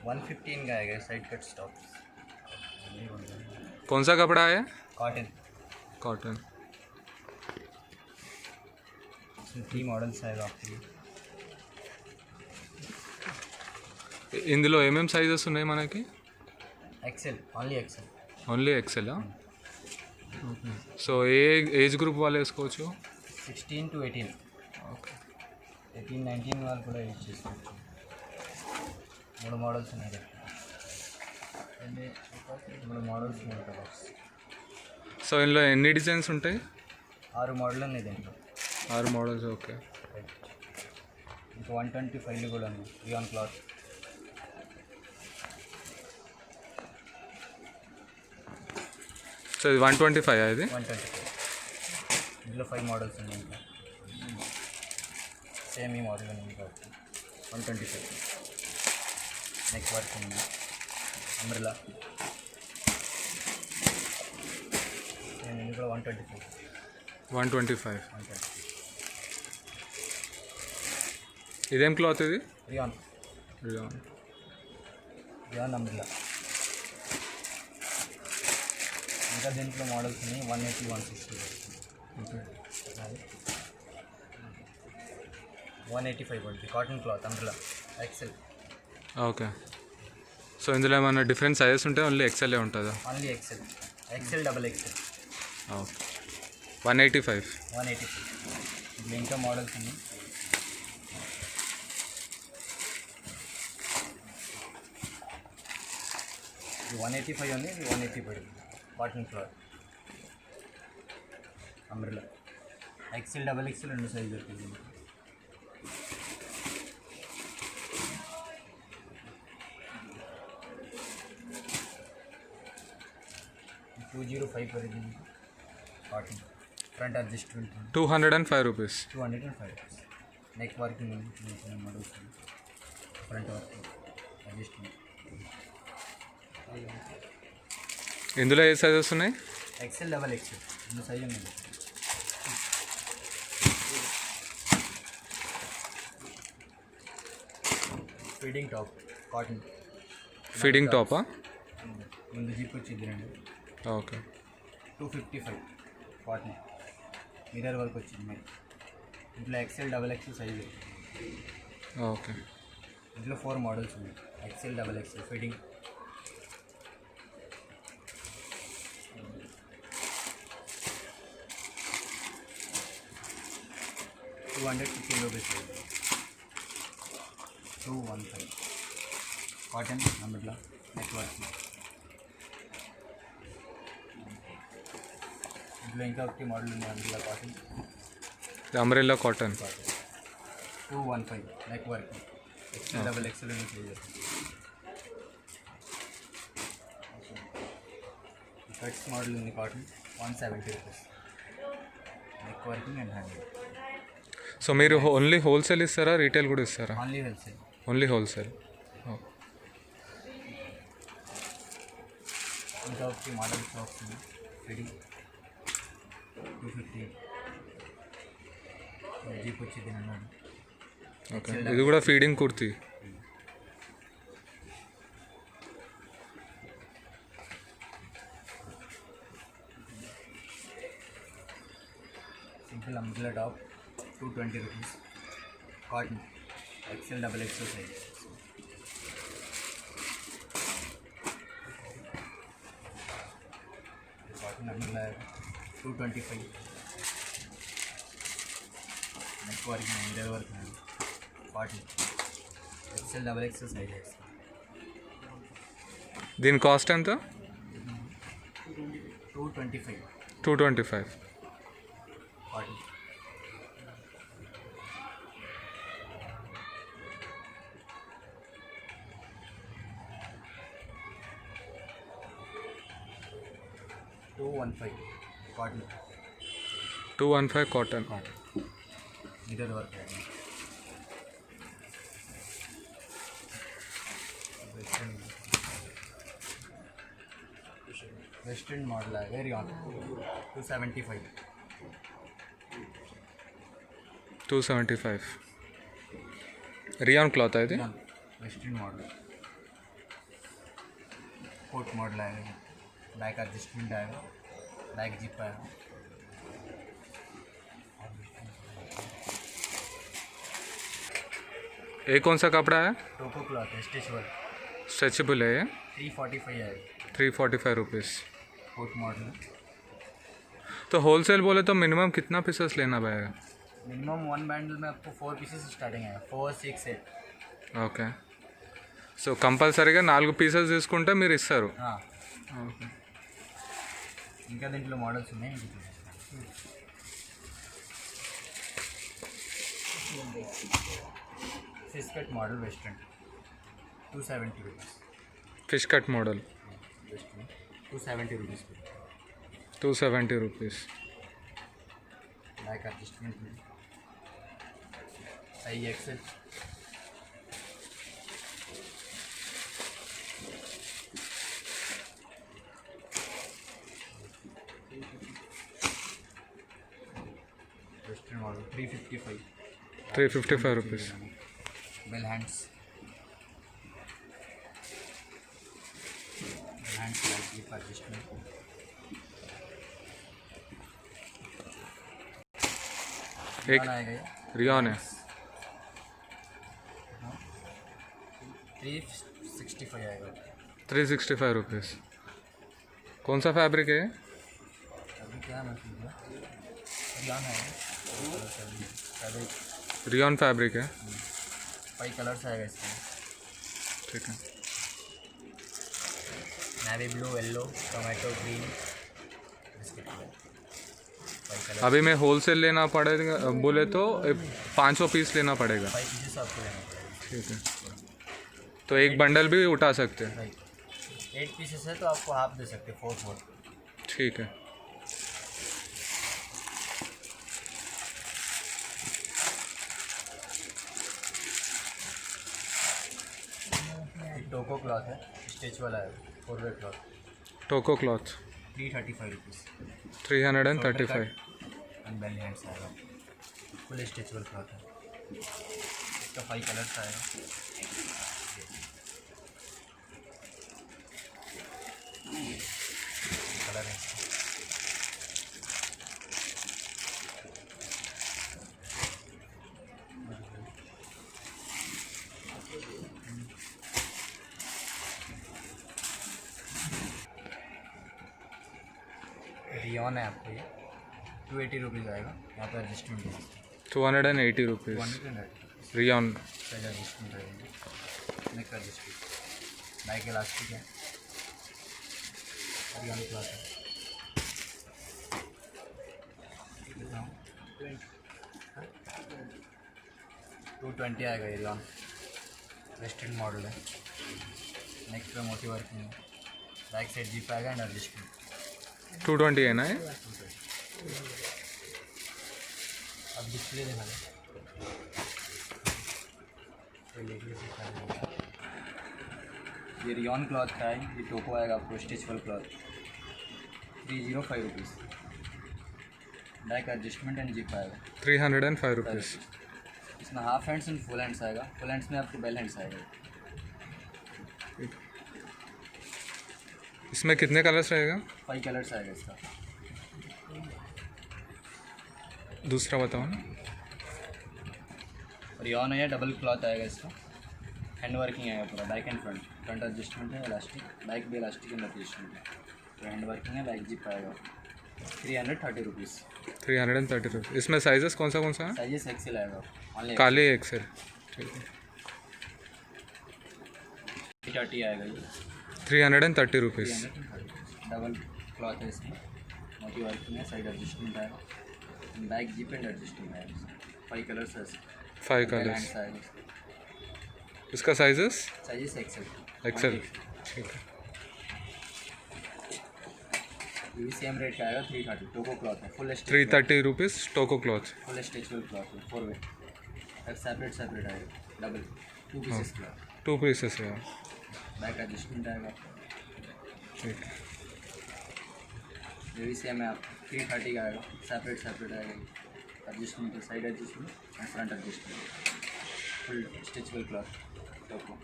115 का आएगा side cut stop. कौन सा कपड़ा है? कॉटन। कॉटन। इसमें 3 मॉडल्स आएगा आपके लिए। ఇందులో ఏమేం సైజెస్ ఉన్నాయి మనకి? XL, only XL. ఓన్లీ ఎక్సెలా? సో ఏ ఏజ్ గ్రూప్ వాళ్ళు వేసుకోవచ్చు? 16 to 18। ఓకే. 18, 19 వాళ్ళు కూడా యూజ్ చేసుకోవచ్చు। 3 మోడల్స్ ఉన్నాయి కదా, 3 మోడల్స్ ఉన్నాయి కలర్స్। సో ఇందులో ఎన్ని డిజైన్స్ ఉంటాయి? 6 మోడల్ ఉన్నాయి దీంట్లో। 6 మోడల్స్. ఓకే. ఇంకా 125 కూడా ఉన్నాయి రియాన్ క్లాత్। సో ఇది 125 ఇది? 125। ఇందులో 5 మోడల్స్ ఉన్నాయి ఇంకా సేమ్ ఈ మోడల్ ఉంది ఇంకా 125। నెక్ వర్క్ ఉంది, అంబ్రెలా సేమ్ ఇది కూడా 125। 125. 125 ఇదేం క్లాత్ ఇది? రియాన్। రియాన్. Rayon umbrella. ఇంకా దీంట్లో మోడల్స్ ఉన్నాయి 180, 160। ఓకే. 185 పడుతుంది cotton cloth umbrella XL. Okay. So ఇందులో ఏమైనా డిఫరెంట్ సైజెస్ ఉంటే ఓన్లీ ఎక్సెల్ ఉంటుందా? Only XL, XL double XL. Okay. 185. 185 ఇప్పుడు ఇంకా మోడల్స్ ఉన్నాయి। ఇది 185 ఉంది, ఇది 180 పడుతుంది cotton cloth umbrella XL double XL 2 size దొరుకుతుంది। 205 పడుతుంది cotton front adjustment 205 rupees. 205 rupees. Neck working ఉంది, మోడల్స్ ఫ్రంట్ వర్కింగ్ అడ్జస్ట్మెంట్। ఇందులో ఏ సైజెస్ ఉన్నాయి? ఎక్సెల్ డబల్ ఎక్సెల్ 2 సైజ్ ఉంది। Feeding top cotton. ఫీడింగ్ టాపా? ముందు జిప్ వచ్చింది రండి। ఓకే. 255 కాటన్ మిర్రర్ వర్క్ వచ్చింది మరి। ఇంట్లో XL double XL size. Okay. ఇంట్లో 4 మోడల్స్ ఉన్నాయి XL double XL fitting. ₹215 215 cotton umbrella neck work. ఇంట్లో ఇంకా ఒకటి మోడల్ ఉంది umbrella cotton. Umbrella cotton 215 neck work XL double XL size. Cuts model ఉంది cotton 170 rupees neck working and hand. So మీరు only wholesale ఇస్తారా, retail కూడా ఇస్తారా? Only wholesale. Only wholesale. ఇంకా ఒకటి మోడల్ షాప్స్ ఉంది ఫిట్టింగ్ 250 జీప్ వచ్చింది అన్నాడు। ఓకే. ఇది కూడా feeding kurti. Simple umbrella top 220 rupees cotton XL double XL size. Cotton umbrella 225 neck work mirror work cotton XL double XL size. దీని కాస్ట్ ఎంత? 225 225. Cotton. Cotton 215 cotton. Mirror work है। Western model है वेरी ऑन 275 275 रियान क्लॉथ है ఇది western model coat model आएगा, back adjustment आएगा, बैक जिप आएगा। ये कौन सा कपड़ा है? टोको क्लॉथ है, स्ट्रेचेबल, स्ट्रेचेबल है ये? 345 आएगा, 345 रुपीज़। Coat model. तो होलसेल बोले तो मिनिमम कितना पीसेस लेना पड़ेगा? मिनिमम 1 बैंडल में आपको 4 पीसेस स्टार्टिंग है, 4, 6, 8। ఓకే. సో కంపల్సరీగా 4 పీసెస్ తీసుకుంటే మీరు ఇస్తారు. ఓకే. ఇంకా దీంట్లో మోడల్స్ ఉన్నాయి. Fish cut model western 270 rupees. Fish cut model western 270 rupees. 270 rupees. Back adjustment size XL. Western model 355. 355 rupees. Bell hands lightly adjustment. एक रियॉन है 365 आएगा. 365 रुपीज़. कौन सा फैब्रिक है? अभी क्या मतलब रियॉन है, फैब्रिक रियॉन फैब्रिक है. 5 कलर्स आएगा इसमें. ठीक है. Navy blue, yellow, tomato, green, biscuit colour. 5 colour. अभी मैं होलसेल लेना पड़ेगा बोले तो 500 पीस लेना पड़ेगा. 5 पीसेस आपको लेना पड़ेगा. ठीक है. तो एक बंडल भी उठा सकते हैं. राइट. 8 पीसेस है तो आपको हाफ दे सकते हैं, 4. ठीक है. टोको क्लॉथ है, स्टिच वाला है, 4-वे क्लॉथ. टोको cloth 335 rupees. 335. And bell hands आएगा, फुल स्ट्रेचेबल क्लॉथ है. इसका 5 कलर्स आएगा. कलर है रियॉन है आपको ये 280 रुपीज़ आएगा. यहाँ पर एडजस्टमेंट है 280 रुपीज़. 280 रियॉन. साइज एडजस्टमेंट रहेगा. नेक एडजस्टमेंट, बैक इलास्टिक है, रियॉन क्लॉथ है. 220 आएगा ये रियॉन. वेस्टर्न मॉडल है, नेक पे मोटी वर्क नहीं है, बैक साइड जीप आएगा एंड एडजस्टमेंट. 220 है ना ये? अब डिस्प्ले दिखा दे. ये रियॉन क्लॉथ का है, ये टोको आएगा आपको stretchable cloth. 305 rupees. Back adjustment and zip आएगा. 305 रुपीज़. इसमें half hands and full hands आएगा. फुल हैंड्स में आपको बेल हैंड्स आएगा. इसमें कितने कलर्स रहेगा? 5 कलर्स आएगा इसका. दूसरा बताओ ना. रियॉन है, डबल क्लॉथ आएगा इसका. हैंड वर्किंग आएगा पूरा, back and front. Front adjustment है, इलास्टिक, बैक भी इलास्टिक एंड एडजस्टमेंट है. तो हैंड वर्किंग है, बैक जिप आएगा. 330 रुपीज़. 330 रुपीज़. इसमें साइजेस कौन सा है? साइजेस एक्सेल आएगा. काले एक्सेल. ठीक है. 330 आएगा ये. 330 रुपीज़. डबल क्लॉथ है इसमें, मोटी वर्किंग है, साइड एडजस्टमेंट आएगा, बैक जिप एंड एडजस्टमेंट आएगा. 5 कलर्स है. 5 कलर्स. आएगा. इसका साइजेस? Sizes Excel. एक्सेल. ठीक है. ये भी सेम रेट का आएगा. 330. टोको क्लॉथ है, फुल 330 रुपीज़. टोको क्लॉथ. फुल स्ट्रेचेबल क्लॉथ है, 4-वे. अब सेपरेट आएगा, डबल 2 पीसेस क्लॉथ. 2 पीसेस है. बैक एडजस्टमेंट आएगा. ठीक है. ये भी सेम है, आप 330 का आएगा. सेपरेट आएगा. Adjustment, side adjustment and front adjustment. Full stretchable cloth. टोको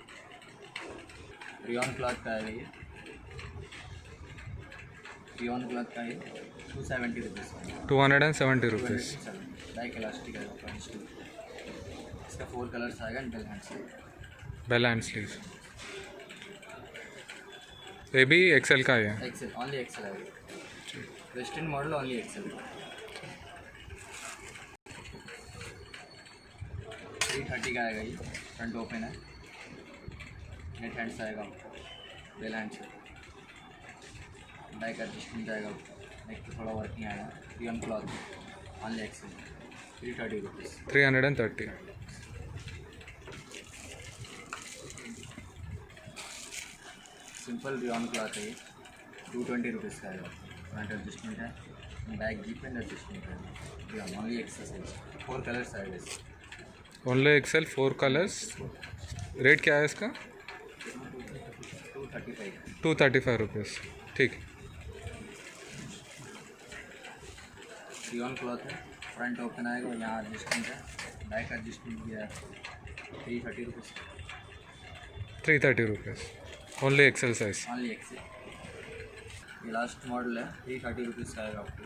रियॉन क्लॉथ का आएगा ये. रियॉन क्लॉथ का है 270 रुपीज़ 270 रुपीज़। बैक इलास्टिक है इसका 4 कलर्स आएगा बेल हैंड से। Bell and sleeves. ये भी एक्सेल का ही है। एक्सेल ओनली एक्सेल है वेस्टर्न मॉडल ओनली एक्सेल 330 का आएगा ये फ्रंट ओपन है नेट हैंड से आएगा बेल हैंड से बैक एडजस्टमेंट आएगा नेक पे थोड़ा वर्किंग आएगा rayon cloth only XL 330 rupees 330। Simple rayon cloth है ये 220 रुपीज़ का आएगा फ्रंट एडजस्टमेंट है बैक जीप एंड एडजस्टमेंट है rayon only XL size 4 colours आएगा इसके ओनली एक्सेल 4 कलर्स। रेट क्या है इसका? 235 रुपीज़। ठीक। रियॉन क्लॉथ है फ्रंट ओपन आएगा और यहाँ एडजस्टमेंट है बैक एडजस्टमेंट भी है 330 rupees 330 rupees only XL size. Only XL. ये लास्ट मॉडल है 330 रुपीज़ का आएगा आपको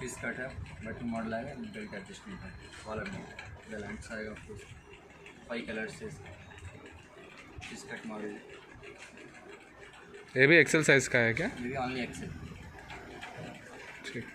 फिश कट है बटन मॉडल आएगा बेल्ट एडजस्टमेंट है कॉलर में बेलेंट्स आएगा आपको 5 कलर से फिश कट मॉडल ये भी एक्सेल साइज का है क्या? ये भी ओनली एक्सेल। ठीक।